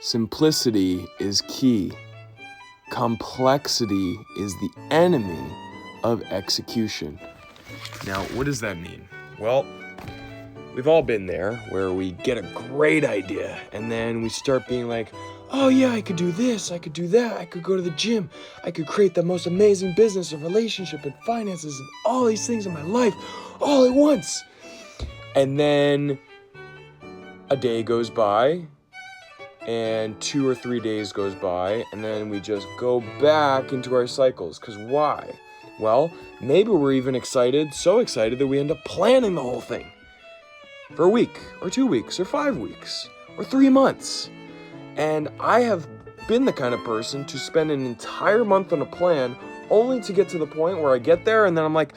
Simplicity is key. Complexity is the enemy of execution. Now, what does that mean? Well, we've all been there where we get a great idea and then we start being like, oh yeah, I could do this, I could do that, I could go to the gym, I could create the most amazing business and relationship and finances and all these things in my life all at once. And then a day goes by and 2 or 3 days goes by and then we just go back into our cycles. Because why? Well, maybe we're even excited, so excited that we end up planning the whole thing for a week or 2 weeks or 5 weeks or 3 months. And I have been the kind of person to spend an entire month on a plan only to get to the point where I get there and then I'm like,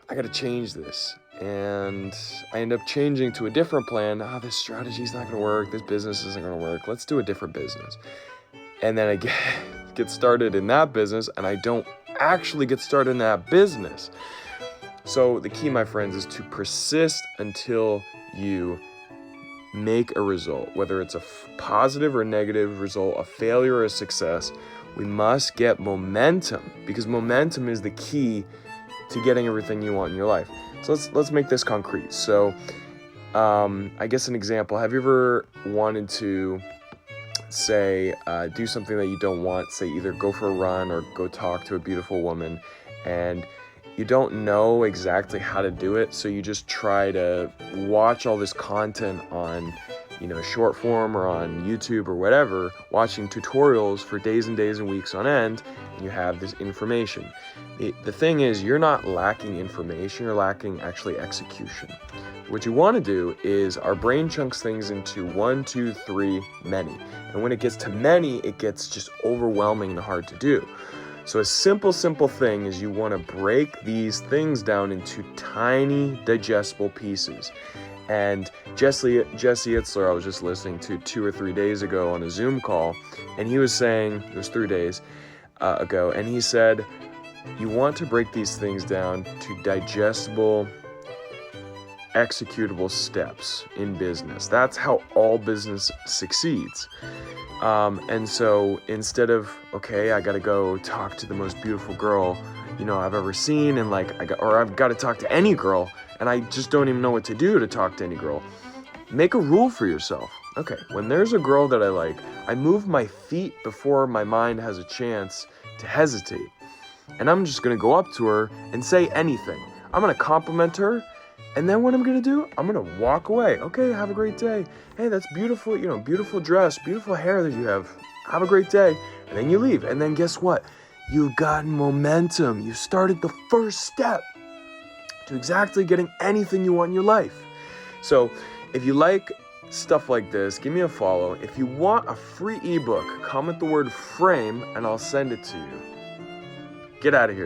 I gotta change this. And I end up changing to a different plan. This strategy's not gonna work. This business isn't gonna work. Let's do a different business. And then I get started in that business and I don't actually get started in that business. So the key, my friends, is to persist until you make a result, whether it's a positive or negative result, a failure or a success. We must get momentum because momentum is the key to getting everything you want in your life. So let's make this concrete. So I guess an example, have you ever wanted to say do something that you don't want, say either go for a run or go talk to a beautiful woman, and you don't know exactly how to do it, so you just try to watch all this content on, short form or on YouTube or whatever, watching tutorials for days and days and weeks on end, and you have this information. The thing is, you're not lacking information, you're lacking actually execution. What you want to do is our brain chunks things into 1, 2, 3, many. And when it gets to many, it gets just overwhelming and hard to do. So a simple thing is you want to break these things down into tiny, digestible pieces. And Jesse Itzler, I was just listening to 2 or 3 days ago on a Zoom call, and he was saying, it was 3 days ago, and he said, you want to break these things down to digestible, executable steps in business. That's how all business succeeds. And so instead of, okay, I got to go talk to the most beautiful girl, I've ever seen, and I've got to talk to any girl, and I just don't even know what to do to talk to any girl. Make a rule for yourself. Okay, when there's a girl that I like, I move my feet before my mind has a chance to hesitate. And I'm just going to go up to her and say anything. I'm going to compliment her. And then what I'm going to do, I'm going to walk away. Okay, have a great day. Hey, that's beautiful, beautiful dress, beautiful hair that you have. Have a great day. And then you leave. And then guess what? You've gotten momentum. You started the first step to exactly getting anything you want in your life. So if you like stuff like this, give me a follow. If you want a free ebook, comment the word frame and I'll send it to you. Get out of here.